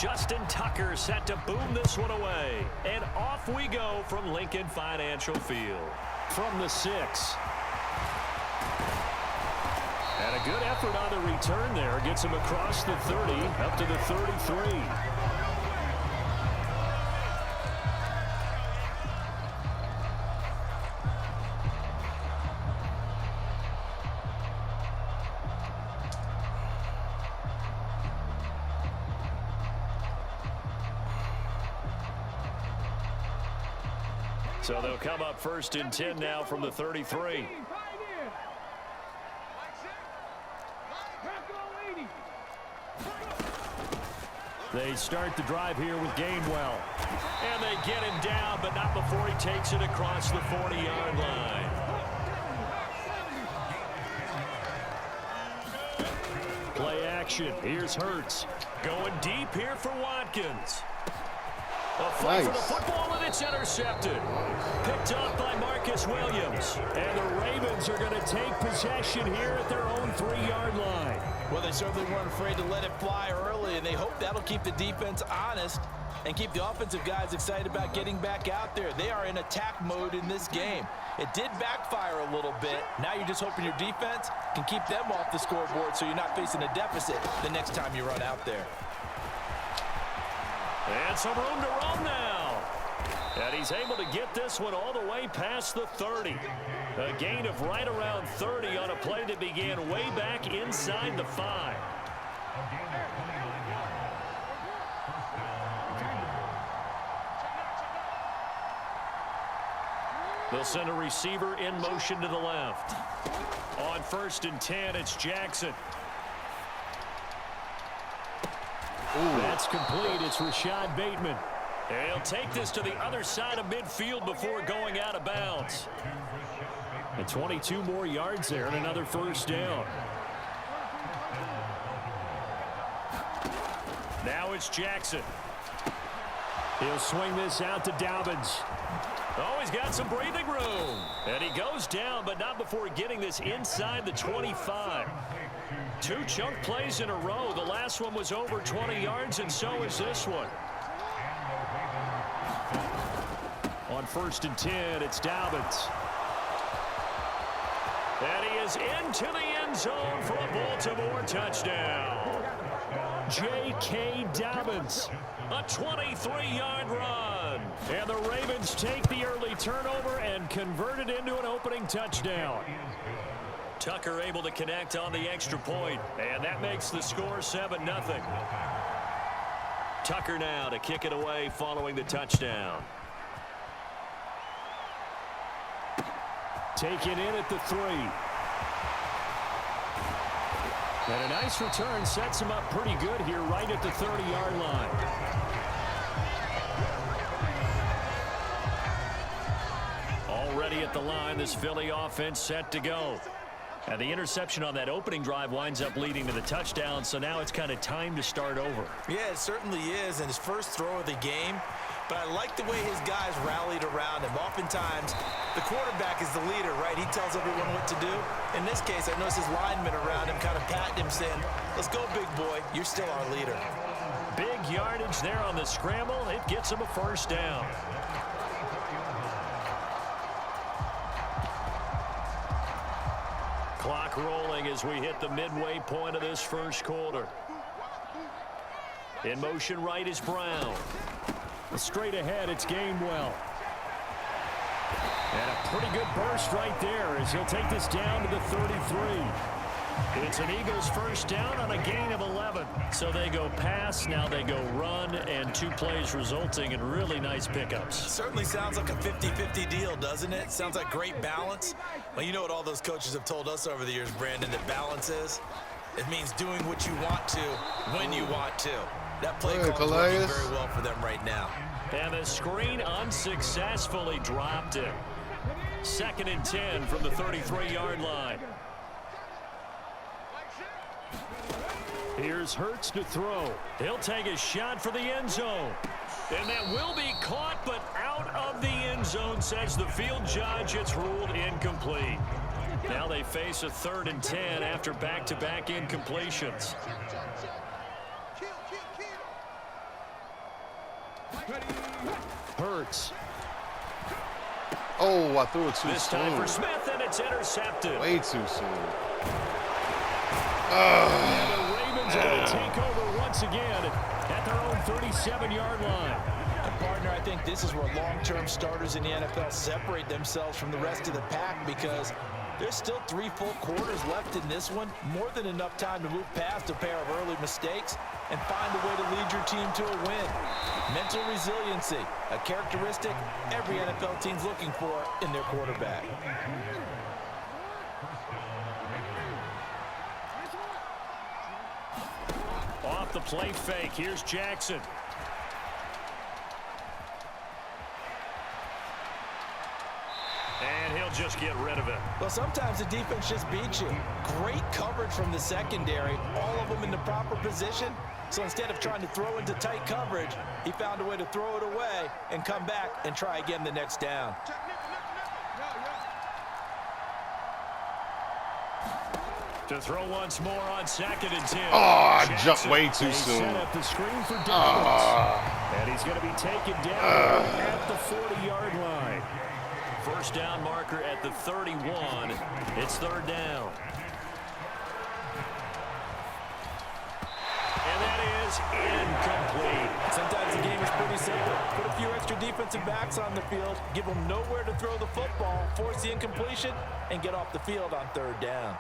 Justin Tucker set to boom this one away. And off we go from Lincoln Financial Field. From the 6. And a good effort on the return there. Gets him across the 30, up to the 33. So they'll come up 1st and 10 now from the 33. They start the drive here with Gainwell. And they get him down, but not before he takes it across the 40-yard line. Play action. Here's Hurts. Going deep here for Watkins. A fight for the football, and it's intercepted. Picked up by Marcus Williams. And the Ravens are going to take possession here at their own 3-yard line. Well, they certainly weren't afraid to let it fly early, and they hope that'll keep the defense honest and keep the offensive guys excited about getting back out there. They are in attack mode in this game. It did backfire a little bit. Now you're just hoping your defense can keep them off the scoreboard so you're not facing a deficit the next time you run out there. And some room to run now. And he's able to get this one all the way past the 30. A gain of right around 30 on a play that began way back inside the 5. They'll send a receiver in motion to the left. On 1st and 10, it's Jackson. Ooh. That's complete. It's Rashad Bateman. And he'll take this to the other side of midfield before going out of bounds. And 22 more yards there and another 1st down. Now it's Jackson. He'll swing this out to Dobbins. Oh, he's got some breathing room. And he goes down, but not before getting this inside the 25. 2 chunk plays in a row. The last one was over 20 yards, and so is this one. On 1st and 10, it's Dobbins. And he is into the end zone for a Baltimore touchdown. J.K. Dobbins, a 23-yard run. And the Ravens take the early turnover and convert it into an opening touchdown. Tucker able to connect on the extra point, and that makes the score 7-0. Tucker now to kick it away following the touchdown. Taken in at the 3. And a nice return sets him up pretty good here right at the 30-yard line. Already at the line, this Philly offense set to go. And the interception on that opening drive winds up leading to the touchdown, so now it's kind of time to start over. Yeah, it certainly is, and his first throw of the game. But I like the way his guys rallied around him. Oftentimes, the quarterback is the leader, right? He tells everyone what to do. In this case, I noticed his linemen around him kind of patting him, saying, "Let's go, big boy. You're still our leader." Big yardage there on the scramble. It gets him a 1st down. Clock rolling as we hit the midway point of this 1st quarter. In motion right is Brown. Straight ahead, it's Gainwell. And a pretty good burst right there as he'll take this down to the 33. It's an Eagles 1st down on a gain of 11. So they go pass, now they go run, and 2 plays resulting in really nice pickups. Certainly sounds like a 50-50 deal, doesn't it? Sounds like great balance. Well, you know what all those coaches have told us over the years, Brandon, that balance is? It means doing what you want to when you want to. That play call is working very well for them right now. And the screen unsuccessfully dropped it. 2nd and 10 from the 33-yard line. Here's Hurts to throw. He'll take a shot for the end zone. And that will be caught, but out of the end zone, says the field judge. It's ruled incomplete. Now they face a 3rd and 10 after back-to-back incompletions. Hurts. Oh, I threw it too This soon. time for Smith, and it's intercepted. Way too soon. And the Ravens are going to take over once again at their own 37-yard line. And partner, I think this is where long-term starters in the NFL separate themselves from the rest of the pack, because there's still 3 full quarters left in this one. More than enough time to move past a pair of early mistakes and find a way to lead your team to a win. Mental resiliency, a characteristic every NFL team's looking for in their quarterback. Off the play fake, here's Jackson. And he'll just get rid of it. Well, sometimes the defense just beats you. Great coverage from the secondary, all of them in the proper position. So instead of trying to throw into tight coverage, he found a way to throw it away and come back and try again the next down. To throw once more on 2nd and 10. Oh, I Jackson, jumped way too they soon. Set up the screen for distance. And he's going to be taken down at the 40-yard line. First down marker at the 31. It's 3rd down. And that is incomplete. Sometimes the game is pretty simple. Put a few extra defensive backs on the field, give them nowhere to throw the football, force the incompletion, and get off the field on 3rd down.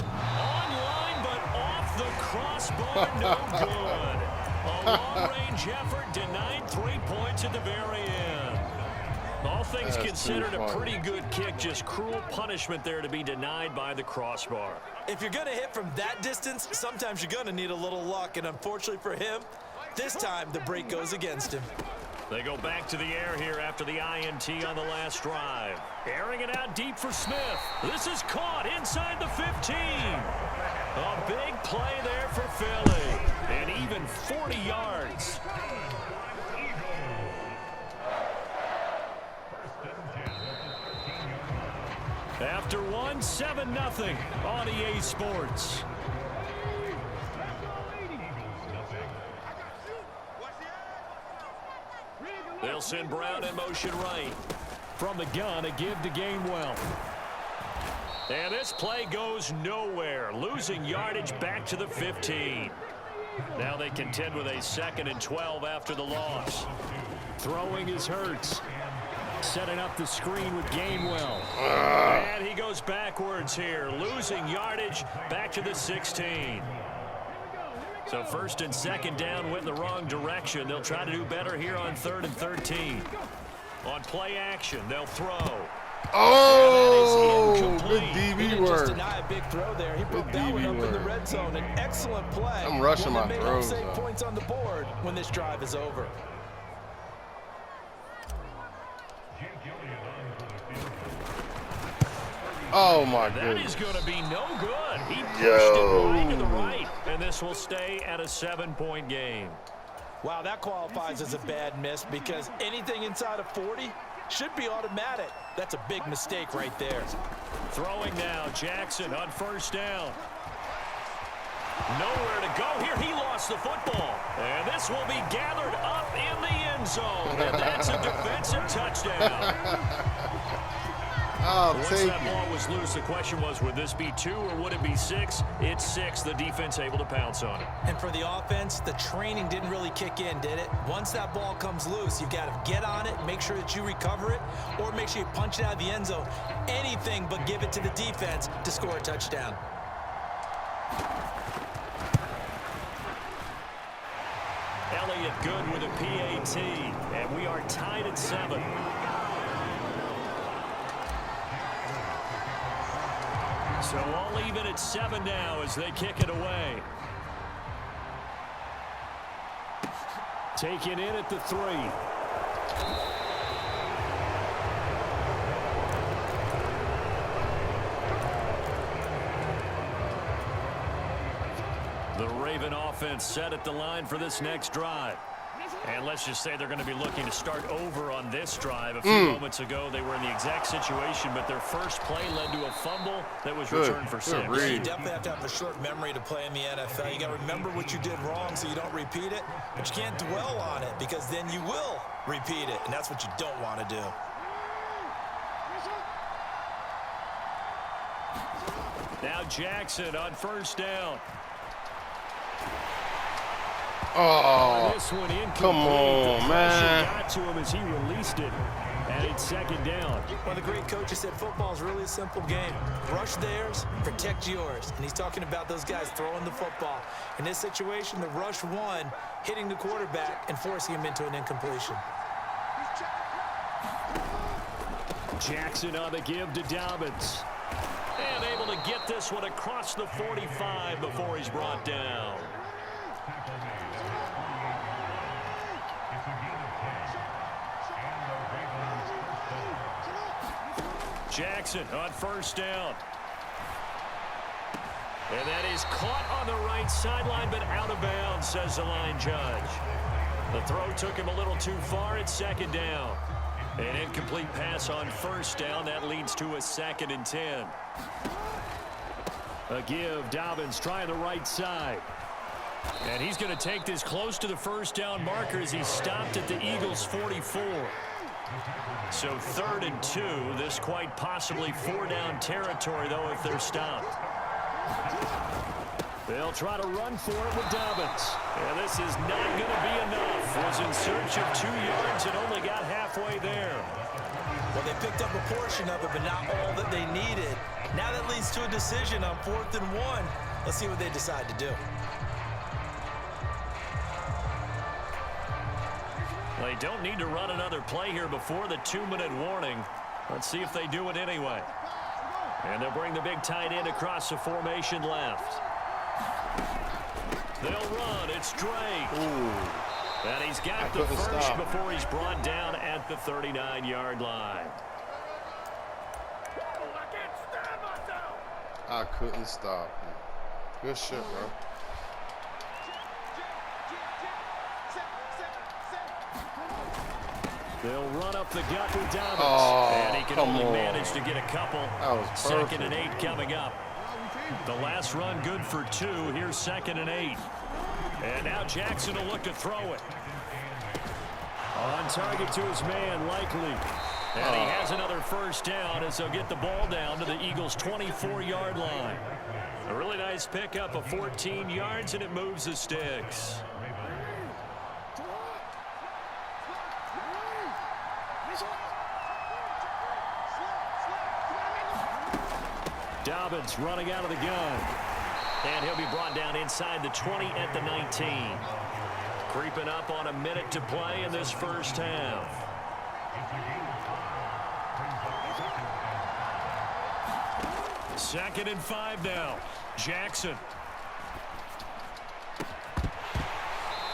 Online, but off the crossbar, no good. A long-range effort denied 3 points at the very end. All things considered, a pretty good kick, just cruel punishment there to be denied by the crossbar. If you're going to hit from that distance, sometimes you're going to need a little luck, and unfortunately for him, this time the break goes against him. They go back to the air here after the INT on the last drive. Airing it out deep for Smith. This is caught inside the 15. A big play there for Philly. And even 40 yards. After one, 7-0 on EA Sports. They'll send Brown in motion right. From the gun, a give to Gainwell. And this play goes nowhere. Losing yardage back to the 15. Now they contend with a 2nd and 12 after the loss. Throwing is Hurts. Setting up the screen with Gainwell. And he goes backwards here. Losing yardage back to the 16. So 1st and 2nd down went in the wrong direction. They'll try to do better here on 3rd and 13. On play action, they'll throw. Oh, good He DB didn't just work. deny a big throw there. He broke that one up in the red zone. An excellent play. I'm rushing my throws, Save though. points on the board when this drive is over. Oh, my That goodness. is going to be no good. He pushed it right to the right. And this will stay at a 7-point game. Wow, that qualifies as a bad miss because anything inside of 40 should be automatic. That's a big mistake right there. Throwing now, Jackson on 1st down. Nowhere to go here. He lost the football. And this will be gathered up in the end zone. And that's a defensive touchdown. Once that ball was loose, the question was, would this be 2 or would it be 6? It's 6. The defense able to pounce on it. And for the offense, the training didn't really kick in, did it? Once that ball comes loose, you've got to get on it, make sure that you recover it, or make sure you punch it out of the end zone. Anything but give it to the defense to score a touchdown. Elliott good with a PAT. And we are tied at 7. So all even at 7 now as they kick it away. Taken in at the 3. The Raven offense set at the line for this next drive. And let's just say they're going to be looking to start over on this drive. A few moments ago, they were in the exact situation, but their first play led to a fumble that was returned for 6. Yeah, you definitely have to have a short memory to play in the NFL. You got to remember what you did wrong so you don't repeat it, but you can't dwell on it because then you will repeat it, and that's what you don't want to do. Now Jackson on first down. Oh, This one come on, man. Got to him as he released it, and it's second down. One of the great coaches said football is really a simple game. Rush theirs, protect yours. And he's talking about those guys throwing the football. In this situation, the rush one, hitting the quarterback and forcing him into an incompletion. Jackson on the give to Dobbins. And able to get this one across the 45 before he's brought down. Jackson on first down. And that is caught on the right sideline, but out of bounds, says the line judge. The throw took him a little too far. It's second down. An incomplete pass on first down. That leads to a 2nd and 10. A give. Dobbins trying the right side. And he's going to take this close to the first down marker as he stopped at the Eagles' 44. So 3rd and 2. This quite possibly 4-down territory, though, if they're stopped. They'll try to run for it with Dobbins. And this is not going to be enough. Was in search of 2 yards and only got halfway there. Well, they picked up a portion of it, but not all that they needed. Now that leads to a decision on 4th and 1. Let's see what they decide to do. They don't need to run another play here before the 2-minute warning. Let's see if they do it anyway. And they'll bring the big tight end across the formation left. They'll run. It's Drake. Ooh. And he's got the first before he's brought down at the 39-yard line. I couldn't stop. Good shit, bro. They'll run up the gut with Dobbins. Oh, and he can only manage to get a couple. That was perfect. 2nd and 8 coming up. The last run good for 2. Here's 2nd and 8. And now Jackson will look to throw it. On target to his man, Likely. And he has another first down as they'll get the ball down to the Eagles' 24-yard line. A really nice pickup of 14 yards, and it moves the sticks. Dobbins running out of the gun. And he'll be brought down inside the 20 at the 19. Creeping up on a minute to play in this first half. Second and 5 now. Jackson.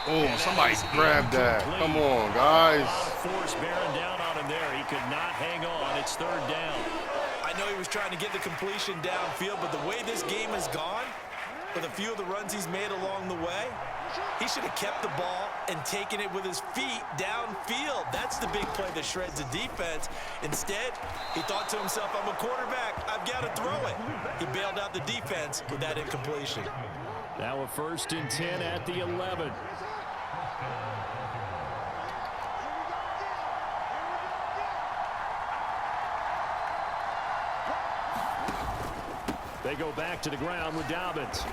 Oh, somebody grab that. Come on, guys. Force bearing down on him there. He could not hang on. It's 3rd down. I know he was trying to get the completion downfield, but the way this game has gone, with a few of the runs he's made along the way, he should have kept the ball and taken it with his feet downfield. That's the big play that shreds the defense. Instead, he thought to himself, I'm a quarterback. I've got to throw it. He bailed out the defense with that incompletion. Now a 1st and 10 at the 11. They go back to the ground with Dobbins.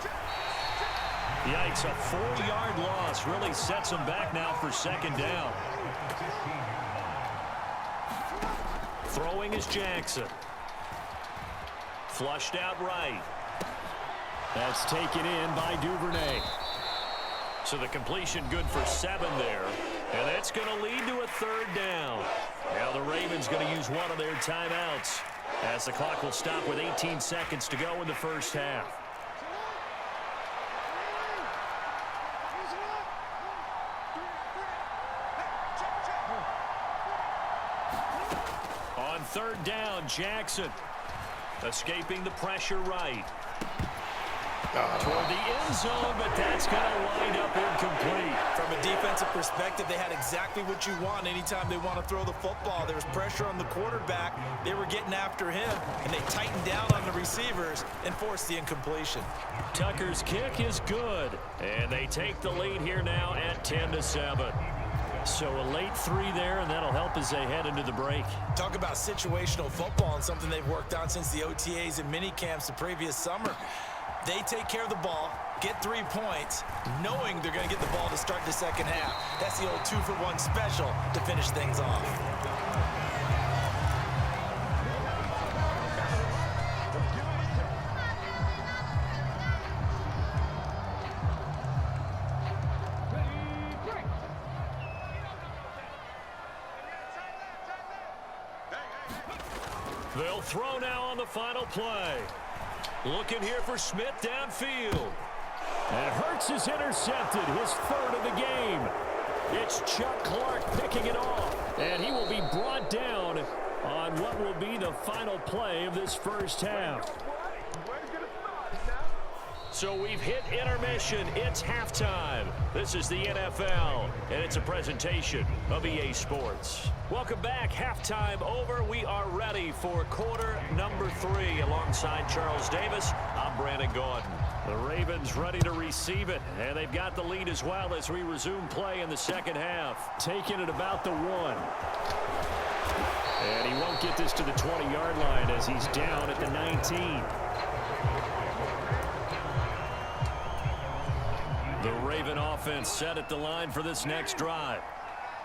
Yikes, a 4-yard loss really sets them back now for 2nd down. Throwing is Jackson. Flushed out right. That's taken in by Duvernay. So the completion good for 7 there. And that's going to lead to a 3rd down. Now the Ravens going to use one of their timeouts, as the clock will stop with 18 seconds to go in the first half. On 3rd down, Jackson escaping the pressure right. toward the end zone, but that's going to wind up incomplete. From a defensive perspective, they had exactly what you want anytime they want to throw the football. There was pressure on the quarterback. They were getting after him, and they tightened down on the receivers and forced the incompletion. Tucker's kick is good, and they take the lead here now at 10-7. So a late 3 there, and that'll help as they head into the break. Talk about situational football and something they've worked on since the OTAs and mini camps the previous summer. They take care of the ball, get 3 points, knowing they're going to get the ball to start the second half. That's the old 2-for-1 special to finish things off. They'll throw now on the final play. Looking here for Smith downfield. And Hurts is intercepted, his 3rd of the game. It's Chuck Clark picking it off. And he will be brought down on what will be the final play of this first half. So we've hit intermission. It's halftime. This is the NFL, and it's a presentation of EA Sports. Welcome back. Halftime over. We are ready for quarter number 3. Alongside Charles Davis, I'm Brandon Gordon. The Ravens ready to receive it, and they've got the lead as well as we resume play in the second half. Taking it about the 1. And he won't get this to the 20-yard line as he's down at the 19. The Raven offense set at the line for this next drive.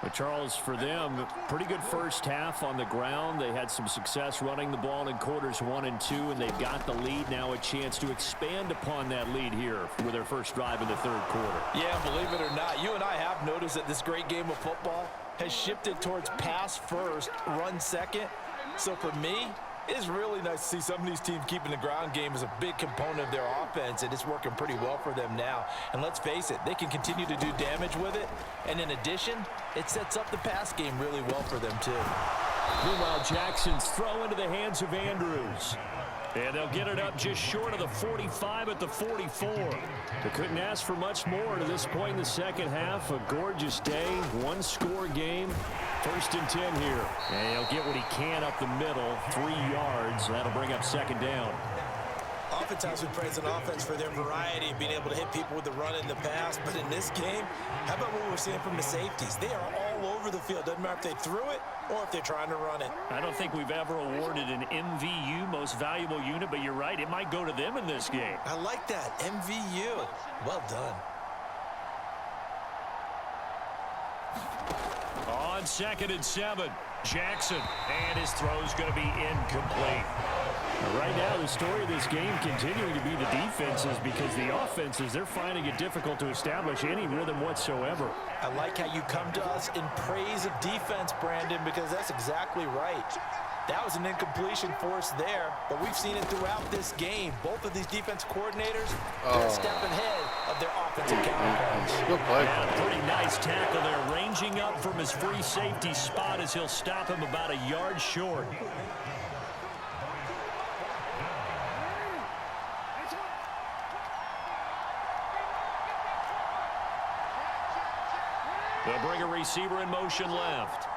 But Charles, for them, pretty good first half on the ground. They had some success running the ball in quarters 1 and 2, and they've got the lead. Now a chance to expand upon that lead here with their first drive in the 3rd quarter. Yeah, believe it or not, you and I have noticed that this great game of football has shifted towards pass first, run second. So for me, it's really nice to see some of these teams keeping the ground game as a big component of their offense, and it's working pretty well for them now. And let's face it, they can continue to do damage with it. And in addition, it sets up the pass game really well for them too. Meanwhile, Jackson's throw into the hands of Andrews. And they'll get it up just short of the 45 at the 44. They couldn't ask for much more to this point in the second half. A gorgeous day, 1-score game. 1st and 10 here. And he'll get what he can up the middle, 3 yards. That'll bring up 2nd down. Oftentimes we praise an offense for their variety, being able to hit people with the run and the pass. But in this game, how about what we're seeing from the safeties? They are all over the field. Doesn't matter if they threw it or if they're trying to run it. I don't think we've ever awarded an MVU, most valuable unit, but you're right. It might go to them in this game. I like that. MVU. Well done. On 2nd and 7, Jackson, and his throw's going to be incomplete. Right now, the story of this game continuing to be the defenses, because the offenses, they're finding it difficult to establish any rhythm whatsoever. I like how you come to us in praise of defense, Brandon, because that's exactly right. That was an incompletion forced there, but we've seen it throughout this game. Both of these defense coordinators, they're a step ahead of their offensive counterparts. Good play. Yeah, a pretty nice tackle there, ranging up from his free safety spot as he'll stop him about a yard short. They'll bring a receiver in motion left.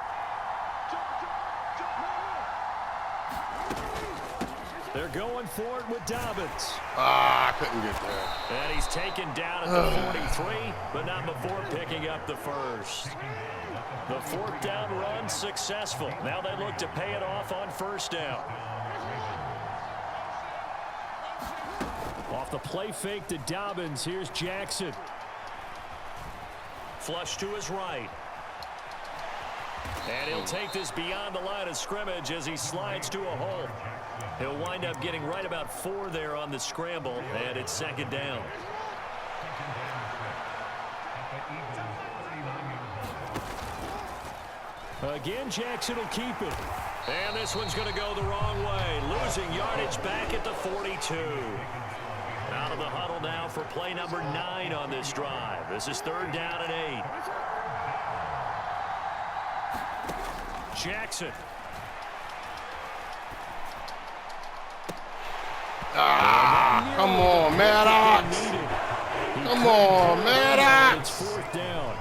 They're going for it with Dobbins. I couldn't get that. And he's taken down at the 43, but not before picking up the 1st. The 4th down run successful. Now they look to pay it off on 1st down. Off the play fake to Dobbins, here's Jackson. Flush to his right. And he'll take this beyond the line of scrimmage as he slides to a hole. He'll wind up getting right about 4 there on the scramble, and it's 2nd down. Again, Jackson will keep it. And this one's going to go the wrong way, losing yardage back at the 42. Out of the huddle now for play number 9 on this drive. This is 3rd down and 8. Jackson. Come on, man. Come on, man. It's fourth down.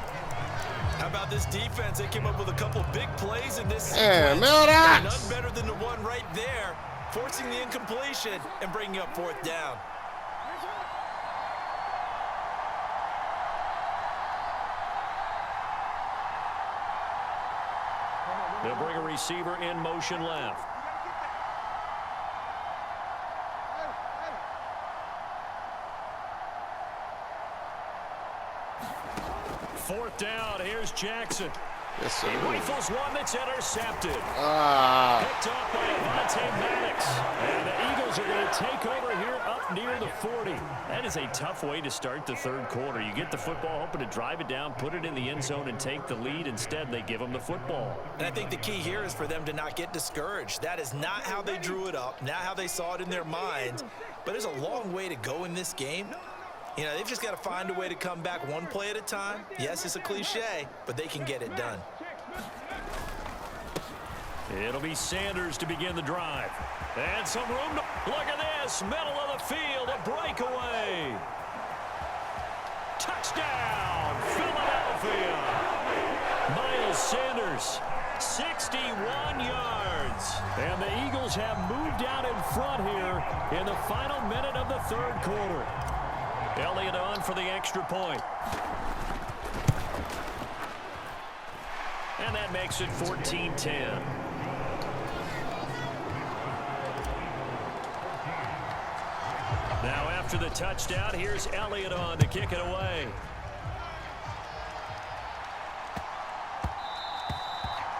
How about this defense? They came up with a couple big plays in this sequence. Yeah, None better than the one right there, forcing the incompletion and bringing up fourth down. They'll bring a receiver in motion left. Fourth down. Here's Jackson. Yes, sir. He rifles one that's intercepted. Picked up by Avonte Maddox. And the Eagles are going to take over here up near the 40. That is a tough way to start the third quarter. You get the football, hoping to drive it down, put it in the end zone, and take the lead. Instead, they give them the football. And I think the key here is for them to not get discouraged. That is not how they drew it up, not how they saw it in their minds. But there's a long way to go in this game. You know, they've just got to find a way to come back one play at a time. Yes, it's a cliche, but they can get it done. It'll be Sanders to begin the drive. And some room to... Look at this. Middle of the field. A breakaway. Touchdown, Philadelphia. Miles Sanders, 61 yards. And the Eagles have moved out in front here in the final minute of the third quarter. Elliott on for the extra point. And that makes it 14-10. Now after the touchdown, here's Elliott on to kick it away.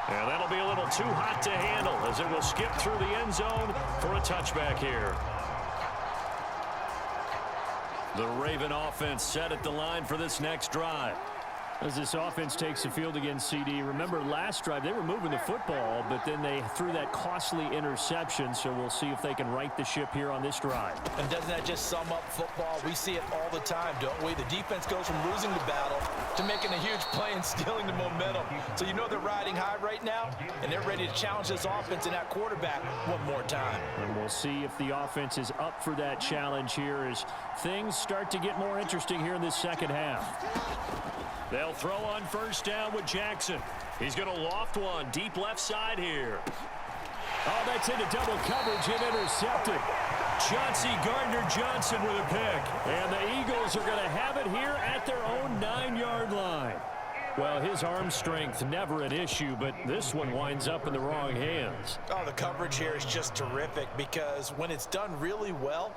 And that'll be a little too hot to handle as it will skip through the end zone for a touchback here. The Raven offense set at the line for this next drive. As this offense takes the field against CD, remember last drive they were moving the football, but then they threw that costly interception, so we'll see if they can right the ship here on this drive. And doesn't that just sum up football? We see it all the time, don't we? The defense goes from losing the battle to making a huge play and stealing the momentum. So you know they're riding high right now, and they're ready to challenge this offense and that quarterback one more time. And we'll see if the offense is up for that challenge here as things start to get more interesting here in this second half. They'll throw on first down with Jackson. He's going to loft one deep left side here. Oh, that's into double coverage and intercepted. Chauncey Gardner-Johnson with a pick. And the Eagles are going to have it here at their own 9-yard line. Well, his arm strength never an issue, but this one winds up in the wrong hands. Oh, the coverage here is just terrific because when it's done really well,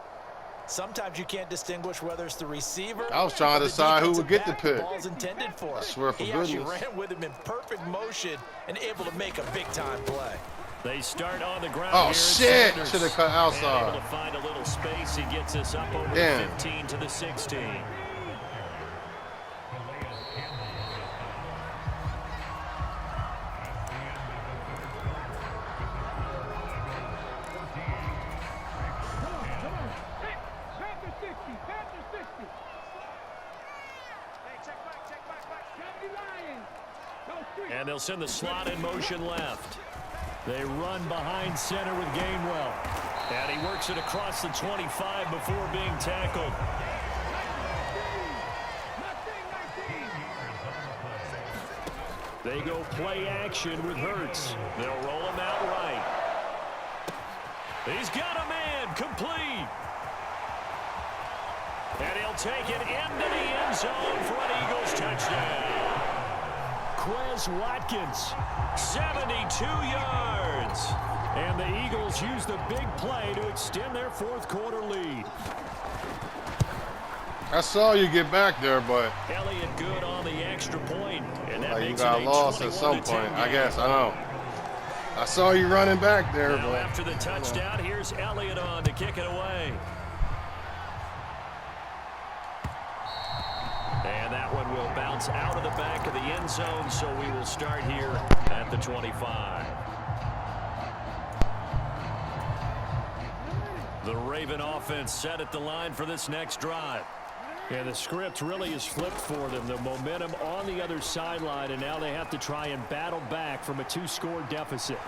sometimes you can't distinguish whether it's the receiver. I was trying to decide who would get the pick. The ball's intended for. I swear for goodness. He actually ran with him in perfect motion and able to make a big-time play. They start on the ground. Oh, shit. Should have cut outside. Able to find a little space. He gets us up over the 15 to the 16. And they'll send the slot in motion left. They run behind center with Gainwell. And he works it across the 25 before being tackled. They go play action with Hurts. They'll roll him out right. He's got a man complete. And he'll take it into the end zone for an Eagles touchdown. Quez Watkins, 72 yards. And the Eagles use the big play to extend their fourth quarter lead. I saw you get back there, but Elliott good on the extra point, and that you makes got it lost at some point. I guess, I know. I saw you running back there. Now but after the touchdown, here's Elliott on to kick it away. And that one will bounce out of the back of the end zone, so we will start here at the 25. The Raven offense set at the line for this next drive. And the script really is flipped for them. The momentum on the other sideline, and now they have to try and battle back from a 2-score deficit.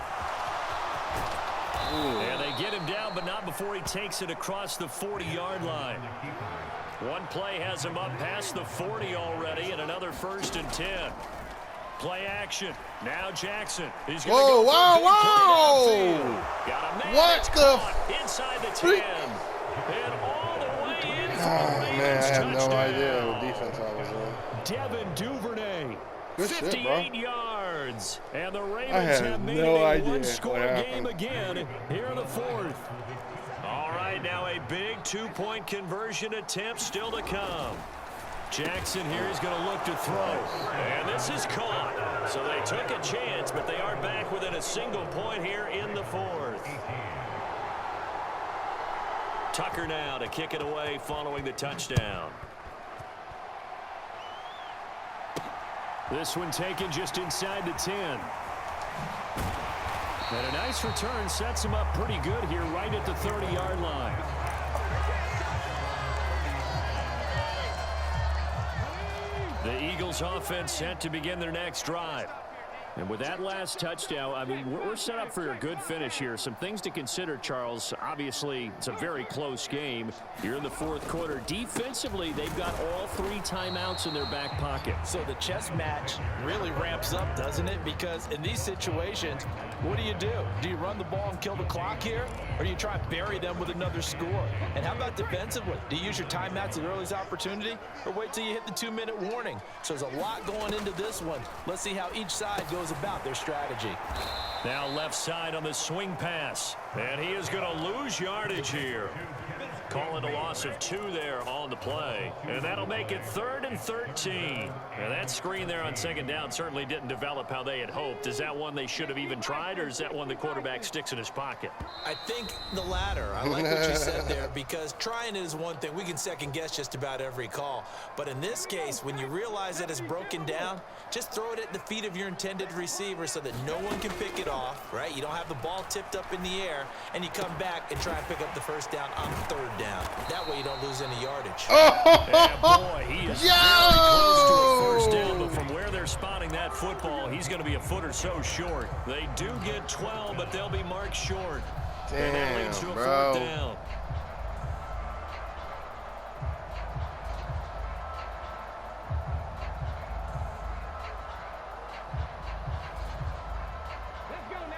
Ooh. And they get him down but not before he takes it across the 40-yard line. One play has him up past the 40 already, and another 1st and 10. Play action. Now Jackson. He's going to go whoa. Got a man. What the? Inside the 10. And all the way in for the Ravens. Man, I have touchdown. no idea what defense I was in. Devin Duvernay. Good shit, 58 bro. yards. And the Ravens had have made no it a idea one-score what happened. game again here in the 4th. All right, now a big 2-point conversion attempt still to come. Jackson here is going to look to throw. And this is caught. So they took a chance, but they are back within a single point here in the 4th. Tucker now to kick it away following the touchdown. This one taken just inside the 10. And a nice return sets him up pretty good here right at the 30-yard line. The Eagles offense set to begin their next drive. And with that last touchdown, I mean, we're set up for a good finish here. Some things to consider, Charles. Obviously, it's a very close game here in the 4th quarter. Defensively, they've got all 3 timeouts in their back pocket. So the chess match really ramps up, doesn't it? Because in these situations, what do? Do you run the ball and kill the clock here? Or do you try and bury them with another score? And how about defensively? Do you use your timeouts at earliest opportunity? Or wait till you hit the 2-minute warning? So there's a lot going into this one. Let's see how each side goes about their strategy. Now left side on the swing pass. And he is going to lose yardage here. Call it a loss of 2 there on the play. And that'll make it 3rd and 13. And that screen there on 2nd down certainly didn't develop how they had hoped. Is that one they should have even tried, or is that one the quarterback sticks in his pocket? I think the latter. I like what you said there, because trying it is one thing. We can second guess just about every call. But in this case, when you realize that it's broken down, just throw it at the feet of your intended receiver so that no one can pick it off, right? You don't have the ball tipped up in the air, and you come back and try and pick up the 1st down on 3rd down. That way you don't lose any yardage. And boy, he is very close to a 1st down, but from where they're spotting that football, he's going to be a foot or so short. They do get 12, but they'll be marked short. And that leads to a 4th down.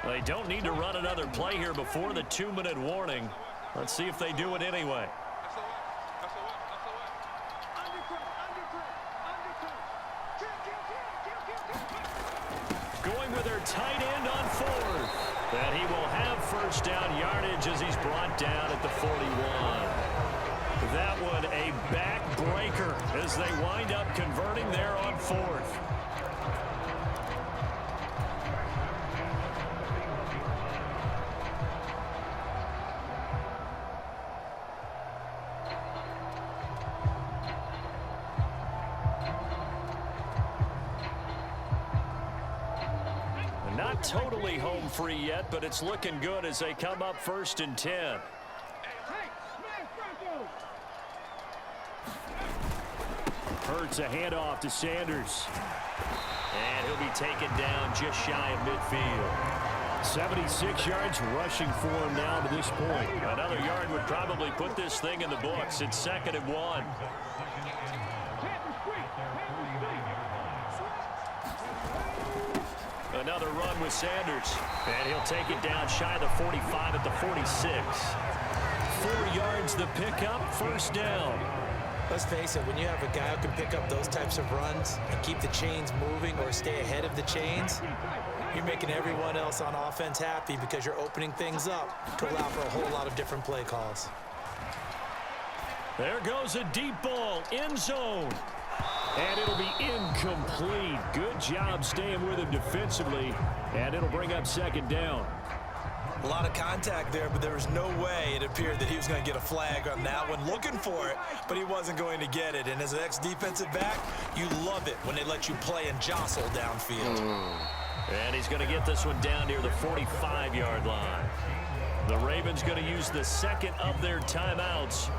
They don't need to run another play here before the 2-minute warning. Let's see if they do it anyway. Going with their tight end on 4th. And he will have 1st down yardage as he's brought down at the 41. That one a backbreaker as they wind up converting there on 4th. Not totally home free yet, but it's looking good as they come up 1st and 10. Hurts a handoff to Sanders. And he'll be taken down just shy of midfield. 76 yards rushing for him now to this point. Another yard would probably put this thing in the books. It's 2nd and 1. Another run with Sanders. And he'll take it down shy of the 45 at the 46. 4 yards the pickup, 1st down. Let's face it, when you have a guy who can pick up those types of runs and keep the chains moving or stay ahead of the chains, you're making everyone else on offense happy because you're opening things up to allow for a whole lot of different play calls. There goes a deep ball, end zone. And it'll be incomplete. Good job staying with him defensively. And it'll bring up 2nd down. A lot of contact there, but there was no way it appeared that he was going to get a flag on that one. Looking for it, but he wasn't going to get it. And as an ex-defensive back, you love it when they let you play and jostle downfield. And he's going to get this one down near the 45-yard line. The Ravens going to use the second of their timeouts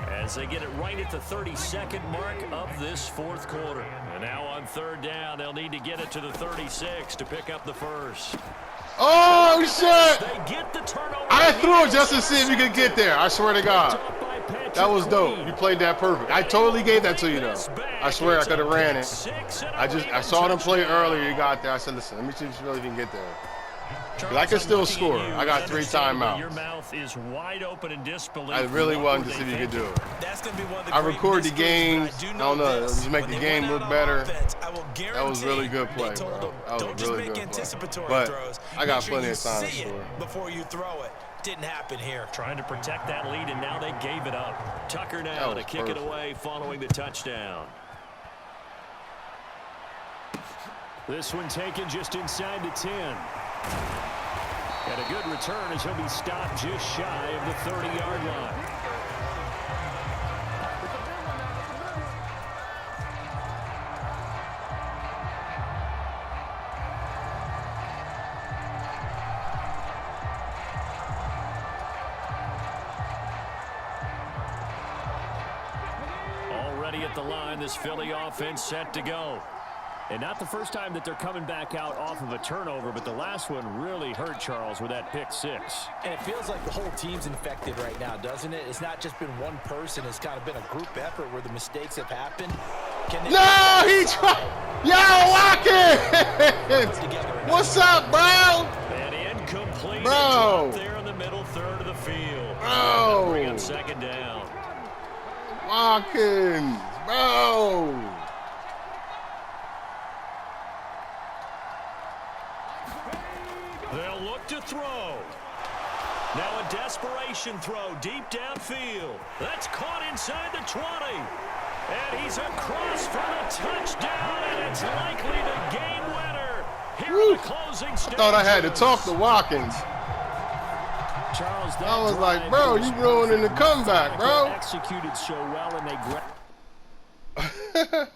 as they get it right at the 32nd mark of this fourth quarter. And now on third down, they'll need to get it to the 36 to pick up the first. Oh, shit! They get the turnover. I threw it just to see if you could get there. I swear to God. That was dope. You played that perfect. I totally gave that to you, though. I swear I could have ran it. I saw them play earlier. You got there. I said, listen, let me see if you really can get there. I can still score. I got 3 timeouts. Your mouth is wide open in disbelief. I really wanted to see if you could do it. That's going to be one of the I record the games. I don't know. Just make the game look better. That was really good play, bro. That was really good play. But I got plenty of time to score. Before you throw it. Didn't happen here. Trying to protect that lead, and now they gave it up. Tucker now to kick it away following the touchdown. This one taken just inside the 10. And a good return as he'll be stopped just shy of the 30-yard line. Already at the line, this Philly offense set to go. And not the first time that they're coming back out off of a turnover, but the last one really hurt Charles with that pick 6. And it feels like the whole team's infected right now, doesn't it? It's not just been one person. It's kind of been a group effort where the mistakes have happened. No, he tried. Yo, Watkins! What's up, bro? And incomplete. Bro. There in the middle third of the field. Bro. Bring up second down. Watkins, bro. They'll look to throw. Now a desperation throw deep downfield. That's caught inside the 20. And he's across for the touchdown, and it's likely the game winner. Here are the closing stages. I thought I had to talk to Watkins. Charles, I was like, bro, you ruining the comeback, bro. Executed so well, and they